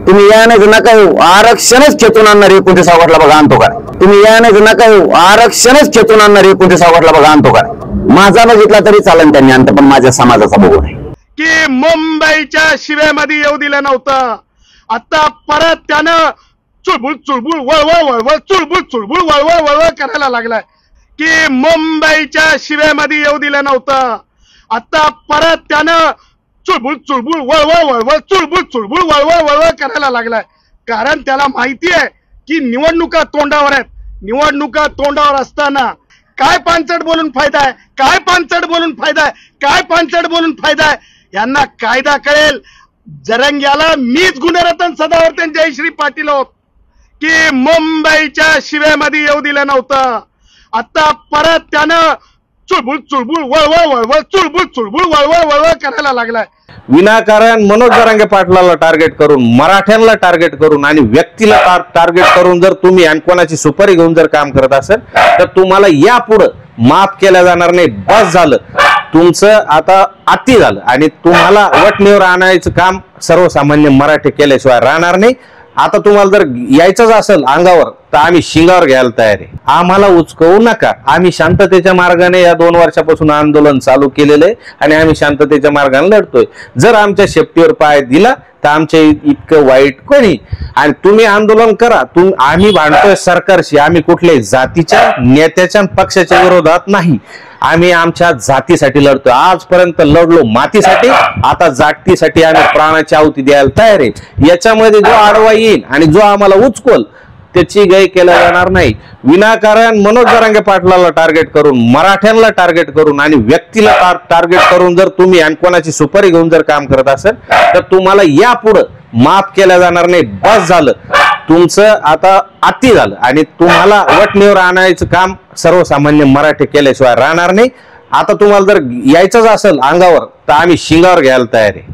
तुम्ही या नाही नका येऊ, आरक्षणच खेचून आणणार 29 ऑगस्टला बघा आणतो का. तुम्ही या नाही नका येऊ, आरक्षणच खेचून आणणार 29 ऑगस्टला बघा आणतो का. माझा न घेतला तरी चालेल त्यांनी आणत, पण माझ्या समाजाचा बघू नये. की मुंबईच्या शिवेमध्ये येऊ दिलं नव्हतं, आता परत त्यानं चुळबुळ चुळबुळ वळवळ वळवळ चुळबुळ चुळबुळ वळवळ वळवळ करायला लागलाय. की मुंबईच्या शिवेमध्ये येऊ दिलं नव्हतं, आता परत त्यानं चुळबुळ चुळबुळ वळवळ वळवळ चुळबुळ चुळबुळ वळवळ वळवळ करायला लागलाय. कारण त्याला माहिती आहे की निवडणुका तोंडावर आहेत. निवडणुका तोंडावर असताना काय पानचट बोलून फायदा आहे, काय पानचट बोलून फायदा आहे, काय पानचट बोलून फायदा आहे. यांना कायदा कळेल. जरंग्याला मीच गुणरत्न सदावर्तन जयश्री पाटील होत. की मुंबईच्या शिवेमध्ये येऊ दिलं नव्हतं, आता परत त्यानं चुळबुळ चुळबुळ वळवळ वळवळ चुळबुळ चुळबुळ वळवळ वळवळ करायला लागलाय. विनाकारण मनोज जरांगे पाटलाला टार्गेट करून, मराठ्यांना टार्गेट करून आणि व्यक्तीला टार्गेट करून जर तुम्ही आणि कोणाची सुपारी घेऊन जर काम करत असेल तर तुम्हाला यापुढे माफ केलं जाणार नाही. बस झालं तुमचं, आता अति झालं. आणि तुम्हाला वटणीवर आणायचं काम सर्वसामान्य मराठी केल्याशिवाय राहणार नाही. आता तुम्हाला जर यायचंच असेल अंगावर तर आम्ही शिंगावर घ्यायला तयार आहे. आम्हाला उचकवू नका. आम्ही शांततेच्या मार्गाने या 2 वर्षापासून आंदोलन चालू केलेलं आहे आणि आम्ही शांततेच्या मार्गाने लढतोय. जर आमच्या शेपटीवर पाय दिला तर आमच्या इतकं वाईट कोणी. आणि तुम्ही आंदोलन करा. आम्ही भांडतोय सरकारशी. आम्ही कुठल्याही जातीच्या नेत्याच्या पक्षाच्या विरोधात नाही. आम्ही आमच्या जातीसाठी लढतोय. आजपर्यंत लढलो मातीसाठी, आता जातीसाठी आम्ही प्राणाची आहुती द्यायला तयार आहे. याच्यामध्ये जो आडवा येईल आणि जो आम्हाला उचकोल त्याची गय केला जाणार नाही. विनाकारण मनोज जरांगे पाटलाला टार्गेट करून, मराठ्यांना टार्गेट करून आणि व्यक्तीला टार्गेट करून जर तुम्ही आणि कोणाची सुपारी घेऊन जर काम करत असेल तर तुम्हाला यापुढे माफ केलं जाणार नाही. बस झालं तुमचं, आता अति झालं. आणि तुम्हाला वटणीवर आणायचं काम सर्वसामान्य मराठी केल्याशिवाय राहणार नाही. आता तुम्हाला जर यायचंच असेल अंगावर तर आम्ही शिंगावर घ्यायला तयार आहे.